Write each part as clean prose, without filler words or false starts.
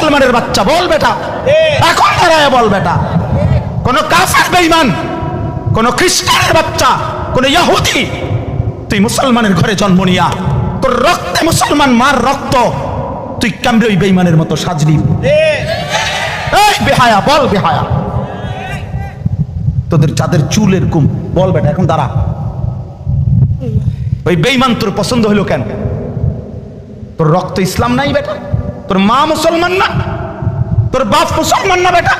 মুসলমানের বাচ্চা বল বেটা, এখন দাঁড়ায় বল বেটা, কোন কাফের বেঈমান, কোন খ্রিস্টানের বাচ্চা, কোন ইহুদি, তুই মুসলমানের ঘরে জন্ম নিয়া তোর রক্তে মুসলমান মার রক্ত, তুই কেমনে ওই বেঈমানের মতো সাজলি? এই বেহায়া বল, বেহায়া তোদের যাদের চুল এরকম বল বেটা, এখন দাঁড়া। ওই বেঈমান তোর পছন্দ হইলো কেন? তোর রক্ত ইসলাম নাই বেটা, তোর মা মুসলমান না, তোর বাপ মুসলমান না বেটা,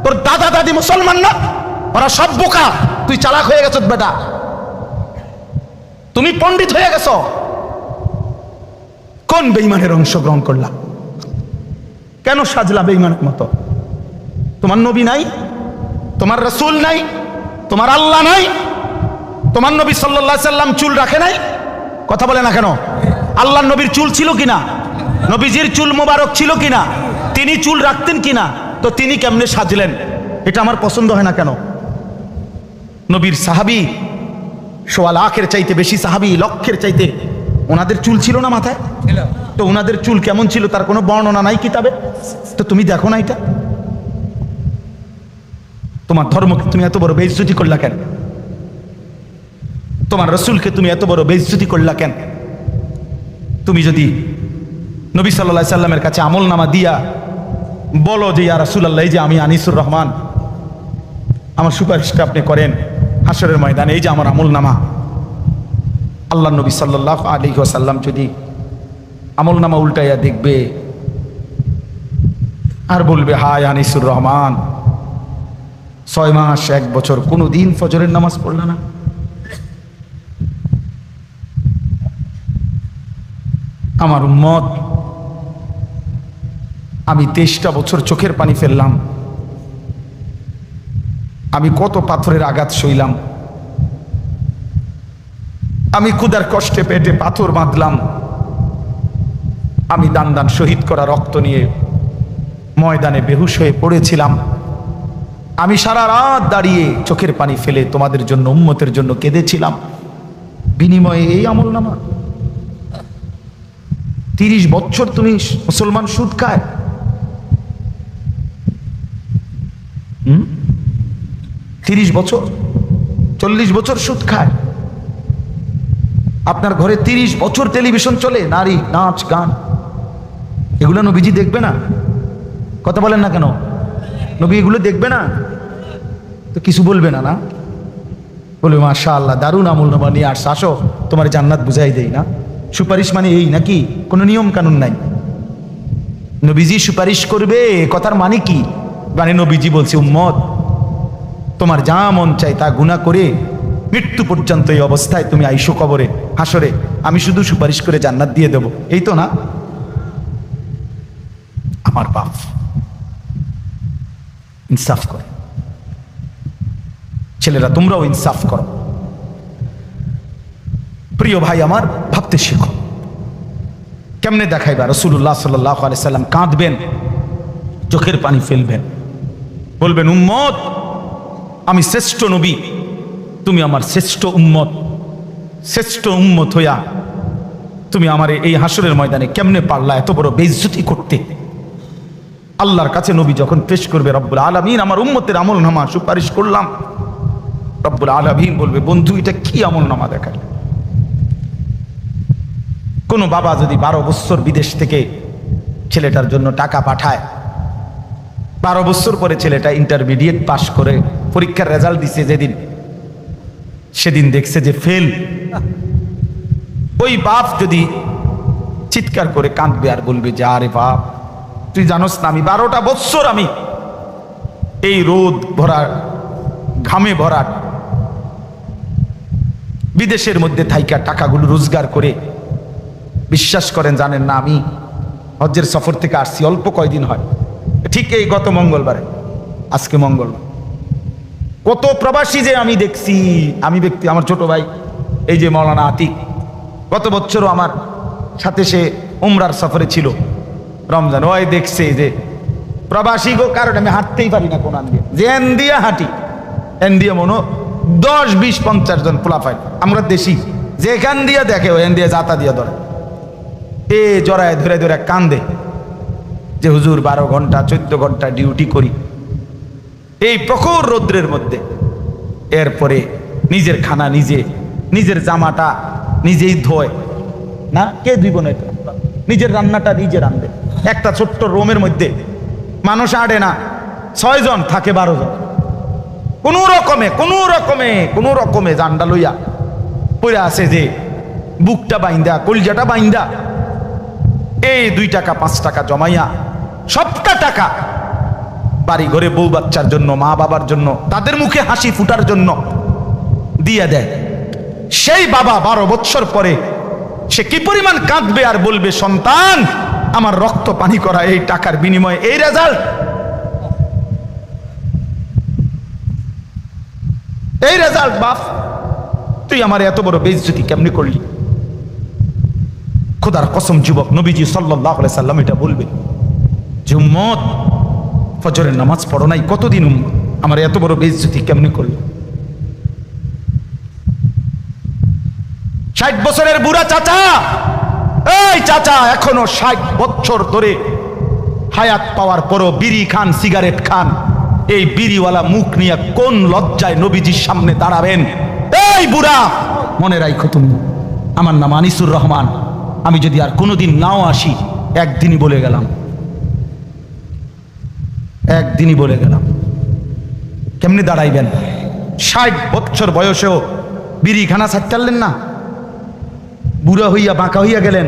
তোর দাদা দাদি মুসলমান না, ওরা সব বোকা, তুই চালাক হয়ে গেছ বেটা, তুমি পণ্ডিত হয়ে গেছ। কোন বেঈমানের অংশগ্রহণ করলা? কেন সাজলা বেঈমানের মতো? তোমার নবী নাই, তোমার রাসূল নাই, তোমার আল্লাহ নাই, তোমার নবী সাল্লাল্লাহু আলাইহি সাল্লাম চুল রাখে নাই? কথা বলে না কেন? আল্লাহর নবীর চুল ছিল কিনা? নবীজির চুল মোবারক ছিল কিনা? তিনি চুল রাখতেন কিনা? তো তিনি কেমনে সাজলেন? এটা আমার পছন্দ হয় না কেন? নবীর সাহাবী সোয়া লাখের চাইতে বেশি সাহাবী, লক্ষের চাইতে, ওনাদের চুল ছিল না মাথায়? তো ওনাদের চুল কেমন ছিল তার কোনো বর্ণনা নাই কিতাবে? তো তুমি দেখো না এটা? তোমার ধর্মকে তুমি এত বড় বেইজ্জতি করলা কেন? তোমার রাসূলকে তুমি এত বড় বেইজ্জতি করলা কেন? তুমি যদি নবী সাল্লাল্লাহু আলাইহি সাল্লামের কাছে আমলনামা দিয়া বলো যে ইয়া রাসূলুল্লাহ, এই যে আমি আনিসুর রহমান, আমার সুপারিশটা আপনি করেন হাশরের ময়দানে, এই যে আমার আমলনামা, আল্লাহ নবী সাল্লাল্লাহু আলাইহি ওয়াসাল্লাম যদি আমলনামা উল্টাইয়া দেখবে আর বলবে, হায় আনিসুর রহমান, 6 মাস 1 বছর কোনোদিন ফজরের নামাজ পড়লা না। আমার উম্মত, আমি 23টা বছর চোখের পানি ফেললাম, আমি কত পাথরের আঘাত সইলাম, আমি ক্ষুধার কষ্টে পেটে পাথর বাঁধলাম, আমি দান দান শহীদ করা রক্ত নিয়ে ময়দানে বেহুশ হয়ে পড়েছিলাম, আমি সারা রাত দাঁড়িয়ে চোখের পানি ফেলে তোমাদের জন্য, উম্মতের জন্য কেঁদেছিলাম, বিনিময়ে এই আমলনামা? 30 বছর তুমি মুসলমান সুদ খায়, 30 বছর 40 বছর সুদ খায়, আপনার ঘরে 30 বছর টেলিভিশন চলে, নারী নাচ গান, এগুলো নবীজি দেখবে না? কথা বলেন না কেন? নবী এগুলো দেখবে না? তো কিছু বলবে না? না বলবে মাশাআল্লাহ দারুণ আমলনামা নিয়ে আসছে, আসো তোমার জান্নাত বুঝাই দেই না। সুপারিশ মানে এই নাকি? কোনো নিয়ম কানুন নাই। নবীজি সুপারিশ করবে, কথার মানে কি? মানে নবীজি বলছে, উম্মত তোমার যা মন চাই তা গুনাহ করে মৃত্যু পর্যন্ত এই অবস্থায় তুমি আইসো কবরে, হাসরে, আমি শুধু সুপারিশ করে জান্নাত দিয়ে দেব, এই তো না? আমার বাপ ইনসাফ করে, ছেলেরা তোমরাও ইনসাফ করো। প্রিয় ভাই আমার, ভাবতে শিখো। কেমনে দেখাইবা? রাসূলুল্লাহ সাল্লাল্লাহু আলাইহি সাল্লাম কাঁদবেন, চোখের পানি ফেলবেন, বলবেন, উম্মত আমি শ্রেষ্ঠ নবী, তুমি আমার শ্রেষ্ঠ উম্মত, শ্রেষ্ঠ উম্মত হইয়া তুমি আমার এই হাসরের ময়দানে কেমনে পারলা এত বড় বেইজ্জতি করতে? আল্লাহর কাছে নবী যখন পেশ করবে, রব্বুল আলামিন আমার উম্মতের আমলনামা সুপারিশ করলাম, রব্বুল আলামিন বলবে, বন্ধু এটা কি আমলনামা দেখায়? কোন বাবা যদি 12 বছর বিদেশ থেকে ছেলেটার জন্য টাকা পাঠায়, 12 বছর পরে ছেলেটা ইন্টারমিডিয়েট পাশ করে পরীক্ষার রেজাল্ট দিছে, যেদিন সেদিন দেখছে যে ফেল, ওই বাপ যদি চিৎকার করে কাঁদবে আর বলবে যে, আরে বাপ তুই জানোস না আমি 12টা বছর আমি এই রোদ ভরা ঘামে ভরা বিদেশের মধ্যে থাইকা টাকাগুলো রোজগার করে, বিশ্বাস করেন জানেন না, আমি হজ্জের সফর থেকে আসছি, অল্প কয়দিন হয়, ঠিক এই গত মঙ্গলবারে, আজকে মঙ্গলবার, কত প্রবাসী যে আমি দেখছি, আমি ব্যক্তি, আমার ছোট ভাই এই যে মাওলানা আতিক, গত বছরও আমার সাথে সে উমরার সফরে ছিল, রমজান, ওই দেখছে যে প্রবাসী গো, কারণ আমি হাঁটতেই পারি না কোন দিয়ে, যে এন দিয়ে হাঁটি, এন দিয়ে মনো 10, 20, 50 জন পোলাপাই, আমরা দেশি, যেখান দিয়ে দেখে ও এন দিয়ে যাতা দিয়ে ধরে, এ জড়ায় ধরে ধরে কান্দে যে হুজুর 12 ঘন্টা 14 ঘন্টা ডিউটি করি এই প্রখর রৌদ্রের মধ্যে, এরপরে নিজের খানা নিজে, নিজের জামাটা নিজেই ধোয় না, কে ধুইব না? নিজের রান্নাটা নিজে রান্ধে। একটা ছোট্ট রুমের মধ্যে মানুষ আড়ে না, 6 জন থাকে 12 জন, কোনো রকমে জান্ডা লইয়া পড়ে আছে, যে বুকটা বাইন্দা কলজাটা বাইন্দা এই 2 টাকা 5 টাকা জমাইয়া সবটা টাকা বাড়ি ঘরে বউ বাচ্চার জন্য, মা বাবার জন্য, তাদের মুখে হাসি ফুটার জন্য দিয়ে দেয়। সেই বাবা 12 বছর পরে সে কি পরিমাণ কাঁদবে আর বলবে, সন্তান আমার রক্ত পানি করা এই টাকার বিনিময়ে এই রেজাল্ট, এই রেজাল্ট। বাপ তুই আমার এত বড় বেইজ্জতি কেমনি করলি? খোদার কসম যুবক, নবীজি সাল্লাল্লাহু আলাইহি সাল্লাম এটা বলবে যে উম্মত ফজরের নামাজ পড়ো নাই, কতদিন উম্মত আমার এত বড় বেইজ্জতি কেমনি করলি? 60 বছরের বুড়া চাচা, এই চাচা এখনো 60 বছর ধরে হায়াত পাওয়ার পরও বিড়ি খান, সিগারেট খান। এই বিড়িওয়ালা মুখ নিয়ে কোন লজ্জায় নবীজির সামনে দাঁড়াবেন? এই বুড়া, মনে রাখো তুমি, আমার নাম আনিসুর রহমান, আমি যদি আর কোনোদিন নাও আসি, একদিনই বলে গেলাম, একদিনই বলে গেলাম। কেমনি দাঁড়াইবেন? 60 বছর বয়সেও বিড়ি খানা ছাড়লেন না, বুড়া হইয়া বাঁকা হইয়া গেলেন,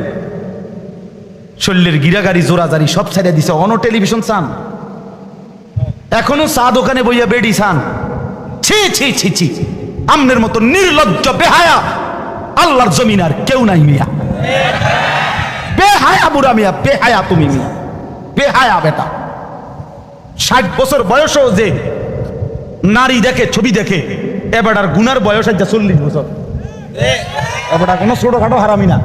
শরীরের গিরাগাড়ি জোরাজারি সব ছেড়ে দিছে। অন টেলিভিশন চান, এখনো চা দোকানে বইয়া বেডি চান। ছি ছি ছি ছি, আমনের মতো নির্লজ্জ বেহায়া আল্লাহর জমিন আর কেউ নাই মিয়া। বেহায়া বুড়া মিয়া, বেহায়া তুমি মিয়া, বেহায়া বেটা। 60 বছর বয়সও যে নারী দেখে, ছবি দেখে, এবার আর গুনার বয়স আছে 40 বছর। এবার কোনো ছোটখাটো হারামি না,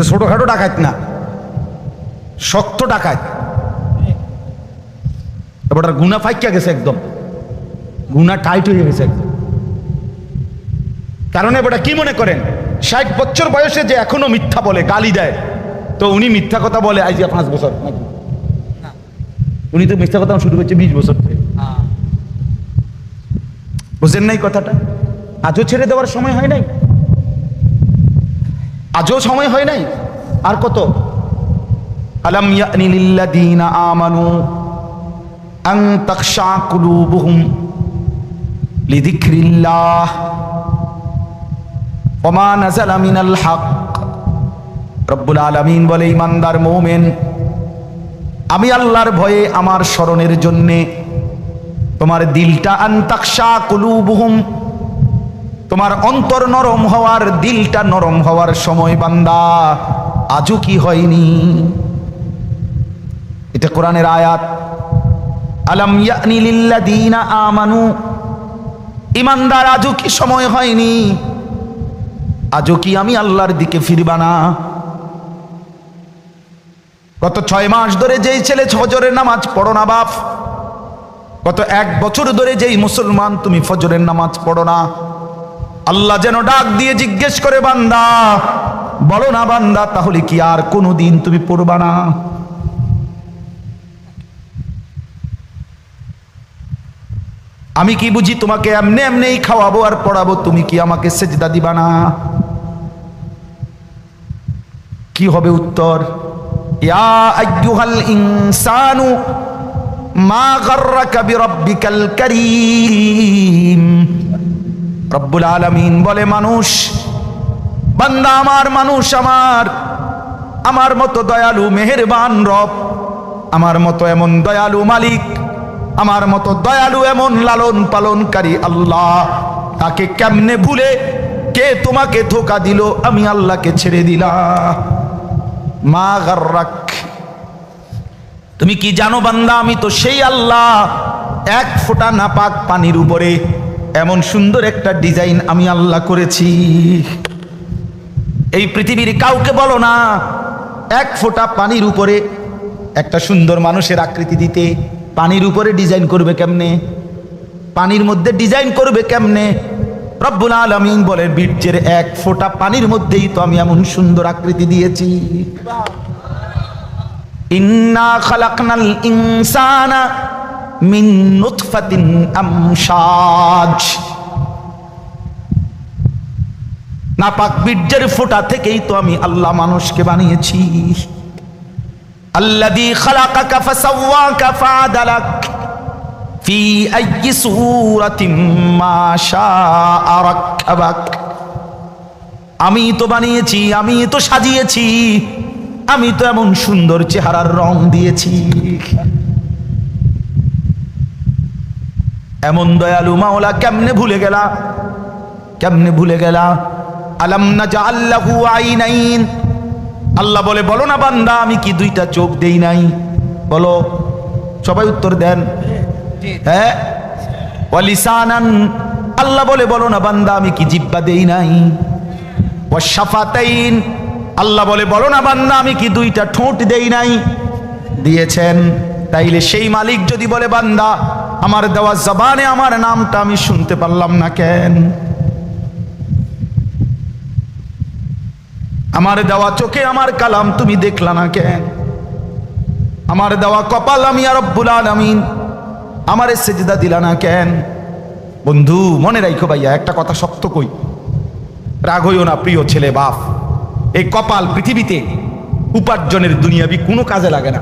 ছোটখাটো ডাকাত না, শক্ত ডাকাত। এবার আর গুনা ফাইকা গেছে, একদম গুনা টাইট হয়ে গেছে একদম। কারণ এবার কি মনে করেন, 60 বছর বয়সে যে এখনো মিথ্যা বলে, গালি দেয়, তো উনি মিথ্যা কথা বলে আজ 5 বছর নাকি? উনি তো মিথ্যা কথা শুরু করছে 20 বছর থেকে। বুঝেন নাই কথাটা? আজও ছেড়ে দেওয়ার সময় হয় নাই, আজও সময় হয় নাই। আর কত? আলাম ইয়ানি লিল্লাযীনা আমানু আন তাখশা কুলুবুহুম লিযিকরিল্লাহ ওয়া মা নাযালা মিনাল হক। রব্বুল আলামিন বলে, ঈমানদার মুমিন, আমি আল্লাহর ভয়ে, আমার স্মরণের জন্যে তোমার দিলটা, আন তাখশা কুলুবুহুম, তোমার অন্তর নরম হওয়ার, দিলটা নরম হওয়ার সময় বান্দা আজও কি হয়নি? এটা কোরআনের আয়াত। আলাম ইয়ানি লিল্লাযীনা আমানু, ঈমানদার আজও কি সময় হয়নি? আজও কি আমি আল্লাহর দিকে ফিরবা না? গত 6 মাস ধরে যেই ছেলে ফজরের নামাজ পড়ো না বাপ, গত 1 বছর ধরে যেই মুসলমান তুমি ফজরের নামাজ পড়ো না, আল্লাহ যেন ডাক দিয়ে জিজ্ঞেস করে, বান্দা বলো না বান্দা, তাহলে কি আর কোনোদিন তুমি পড়বা না? আমি কি বুঝি তোমাকে এমনি এমনি খাওয়াবো আর পড়াবো, তুমি কি আমাকে সেজদা দিবা না? কি হবে উত্তর? ইয়া আইয়ুহাল ইনসানু মা গাররাকা বিরাব্বিকাল কারীম। রব্বুল আলামিন বলে, মানুষ, বান্দা আমার, মানুষ আমার মতো দয়ালু মেহেরবান রব, আমার মতো এমন দয়ালু মালিক, আমার মতো দয়ালু এমন লালন পালনকারী আল্লাহ, তাকে কেমনে ভুলে কে তোমাকে ধোঁকা দিল? আমি আল্লাহকে ছেড়ে দিলাম। মা গাররাক, তুমি কি জানো বান্দা, আমি তো সেই আল্লাহ, 1 ফোঁটা নাপাক পানির উপরে এমন সুন্দর একটা ডিজাইন আমি আল্লাহ করেছি। এই পৃথিবীর কাউকে বলো না 1 ফোঁটা পানির উপরে একটা সুন্দর মানুষের আকৃতি দিতে। পানির উপরে ডিজাইন করবে কেমনে? পানির মধ্যে ডিজাইন করবে কেমনে? রব্বুল আলামিন বলে, বীর্যের 1 ফোঁটা পানির মধ্যেই তো আমি এমন সুন্দর আকৃতি দিয়েছি। ইন্না খালাকনাল ইনসানা মিন নুতফাতিন আমশাজ, নাপাক বীর্যের ফোঁটা থেকেই তো আমি আল্লাহ মানুষকে বানিয়েছি। আল্লাযী খালাকাকা ফাসাওয়াকা ফাআদালাক ফি আইয়ি সূরাতিন মা শাআ রাক্কাবাক। আমি তো বানিয়েছি, আমি তো সাজিয়েছি, আমি তো এমন সুন্দর চেহারার রং দিয়েছি। এমন দয়ালু মাওলা কেমনে ভুলে গেলা, কেমনে ভুলে গেলা? আলাম নাজআল লাহু আইনাইন, আল্লাহ বলে বলো না বান্দা আমি কি দুইটা চোখ দেই নাই? বলো, সবাই উত্তর দেন। হ্যাঁ, ওয়া লিসানান, আল্লাহ বলে বলো না বান্দা আমি কি জিহ্বা দেই নাই? ওয়া শাফাতাইন, আল্লাহ বলে বলো না বান্দা আমি কি দুইটা ঠোঁট দেই নাই? দিয়েছেন। তাইলে সেই মালিক যদি বলে বান্দা আমার দেওয়া জবানে আমার নামটা আমি শুনতে পারলাম না কেন? আমার দেওয়া চোখে আমার কালাম তুমি দেখলা না কেন? আমার দেওয়া কপাল আমি আর রব্বুল আলামিন আমারে সেজদা দিলা না কেন? বন্ধু মনে রাখো ভাইয়া, একটা কথা শক্ত কই, রাগ হইও না প্রিয় ছেলে বাপ, এই কপাল পৃথিবীতে উপার্জনের দুনিয়াবি কোনো কাজে লাগে না।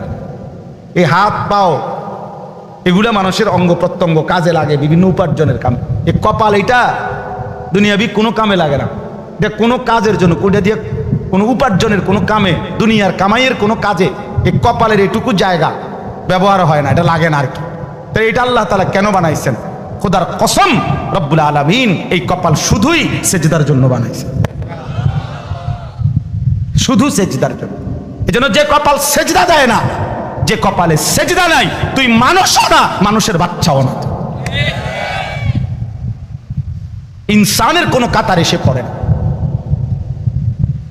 এই হাত পাও এগুলা মানুষের অঙ্গ প্রত্যঙ্গ কাজে লাগে বিভিন্ন উপার্জনের কামে। এই কপাল এটা দুনিয়াবি কোনো কামে লাগে না, এটা কোনো কাজের জন্য, কোনটা দিয়ে কোনো উপার্জনের কোনো কামে, দুনিয়ার কামাইয়ের কোনো কাজে এই কপালের এটুকু জায়গা ব্যবহার হয় না, এটা লাগে না আর কি। তো এটা আল্লাহ তাআলা কেন বানাইছেন? খোদার কসম রব্বুল আলামিন এই কপাল শুধুই সেজদার জন্য বানাইছেন, শুধু সেজদার জন্য। এজন্য যে কপাল সেজদা দেয় না, যে কপালে সেজদা নাই, তুই মানুষও না, মানুষের বাচ্চাও না, ইনসানের কোনো কাতারে সে পড়ে না,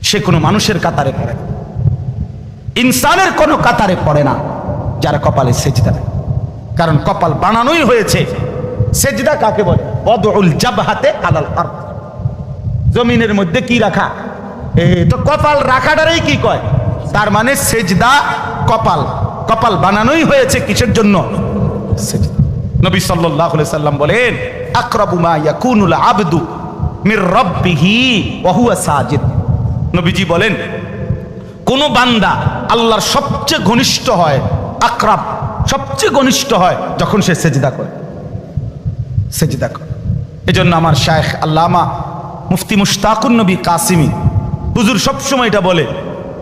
সে কোনো মানুষের কাতারে পড়ে না, ইনসানের কোনো কাতারে পড়ে না যার কপালে সেজদা নাই। কারণ কপাল বানানোই হয়েছে, সেজদা কাকে বলে? ওয়াদউল জাবহাতে আলাল আরদ, জমিনের মধ্যে কি রাখা, তো কপাল রাখাটারই কি কয়? তার মানে সেজদা কপাল, কপাল বানানোই হয়েছে কিসের জন্য? সেজদা। নবী সাল্লাল্লাহু আলাইহি সাল্লাম বলেন আকরাবু মা ইয়াকুনুল আবদু মির রাব্বিহি ওয়া হুয়া সাজিদ। নবীজি বলেন কোন বান্দা আল্লাহর সবচেয়ে ঘনিষ্ঠ হয়, আকরাব সবচেয়ে ঘনিষ্ঠ হয় যখন সে সেজদা করে, সেজদা করে। এজন্য আমার শায়েখ আল্লামা মুফতি মুশতাকুন নবী কাসিমি হুজুর সবসময় এটা বলে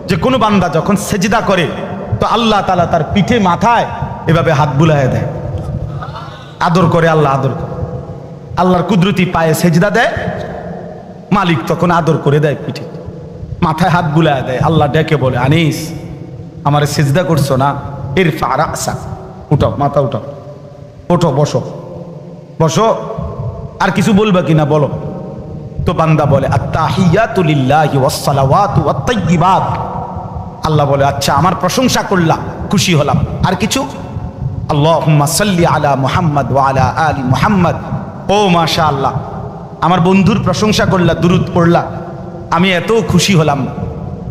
যে কোনো বান্দা যখন সেজদা করে তো আল্লাহ তাআলা তার পিঠে মাথায় এভাবে হাত বুলায় দেয়, আদর করে। আল্লাহ আদর করে, আল্লাহর কুদরতি পায়ে সেজদা দেয়, মালিক তখন আদর করে দেয়, পিঠে মাথায় হাত বুলায় দেয়। আল্লাহ ডেকে বলে আনিস আমারে সেজদা করছো না, ইরফা রাসাক, উঠো, মাথা উঠো, ওঠো, বসো, বসো, আর কিছু বলবা কিনা বলো। তো বান্দা বলে আত্তাহিয়াতু লিল্লাহি ওয়াস সালাওয়াতু ওয়াত তাইয়্যিবাত। আল্লাহ বলে আচ্ছা আমার প্রশংসা করলাম, খুশি হলাম, আর কিছু? আল্লাহুম্মা সাল্লি আলা মুহাম্মদ ওয়া আলা আলি মুহাম্মদ। ও মাশাআল্লাহ, আমার বন্ধুর প্রশংসা করলা, দুরূদ পড়লা, আমি এত খুশি হলাম,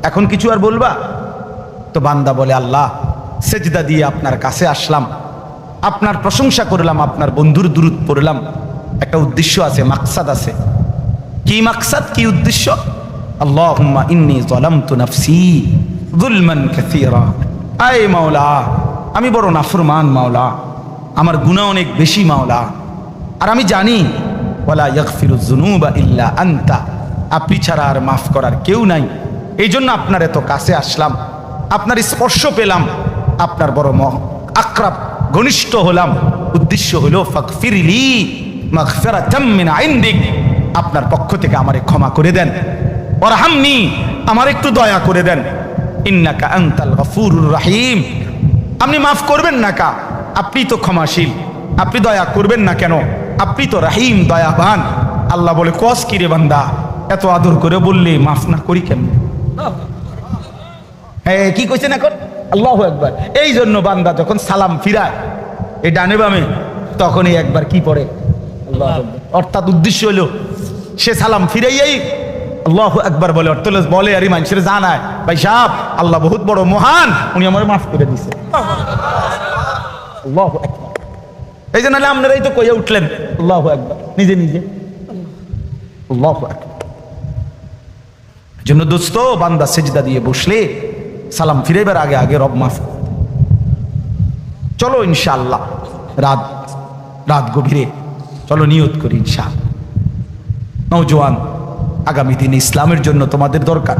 এখন কিছু আর বলবা? তো বান্দা বলে আল্লাহ সেজদা দিয়ে আপনার কাছে আসলাম, আপনার প্রশংসা করলাম, আপনার বন্ধুর দুরূদ পড়লাম, একটা উদ্দেশ্য আছে, মাকসাদ আছে। কি মাকসাদ, কি উদ্দেশ্য? আল্লাহুম্মা ইন্নী যালামতু নাফসি যুলমান কাসীরা। আয় মাওলা আমি বড় নাফরমান মাওলা, আমার গুনাহ অনেক বেশি মাওলা, আর আমি জানি ওয়ালা ইয়াগফিরুয যুনুবা ইল্লা আনতা, আপনি ছাড়া আর মাফ করার কেউ নাই। এই জন্য আপনার এত কাছে আসলাম, আপনার স্পর্শ পেলাম, আপনার বড় আকরাব ঘনিষ্ঠ হলাম। উদ্দেশ্য হলো ফাগফিরলি মাগফিরাতাম মিন ইনদিক, আপনার পক্ষ থেকে আমারে ক্ষমা করে দেন, ওয়ারহামনি আমার একটু দয়া করে দেন, ইন্নাকা আনতাল গফুরুর রহিম, আপনি মাফ করবেন না কা, আপনি তো ক্ষমাশীল, আপনি দয়া করবেন না কেন, আপনি তো রহিম, দয়াবান। আল্লাহ বলে কস কি রে বান্দা, এত আদর করে বললে মাফ না করি কেমন? হ্যাঁ কি কইছেন এখন? আল্লাহু আকবার। এই জন্য বান্দা যখন সালাম ফিরায় এই ডানে বামে, তখনই একবার কি পড়ে আল্লাহু আকবার। অর্থাৎ উদ্দেশ্য হলো সে সালাম ফিরাইয়াই আল্লাহু আকবার বলে অর্থলে বলে আর মানুষের জানায় ভাই সাহেব আল্লাহ বহুত বড় মহান, উনি আমার মাফ করে দিছে। আল্লাহু আকবার। এই যে নাহলে আপনারাই তো কইয়া উঠলেন আল্লাহু আকবার নিজে নিজে। আল্লাহু আকবার। জন্য দোস্ত, বান্দা সেজদা দিয়ে বসলে সালাম ফিরাইবার আগে আগে রব মাফ। চলো ইনশাআল্লাহ রাত গভীরে চলো নিয়ত করি ইনশাআল্লাহ। নওজোয়ান, আগামী দিনে ইসলামের জন্য তোমাদের দরকার।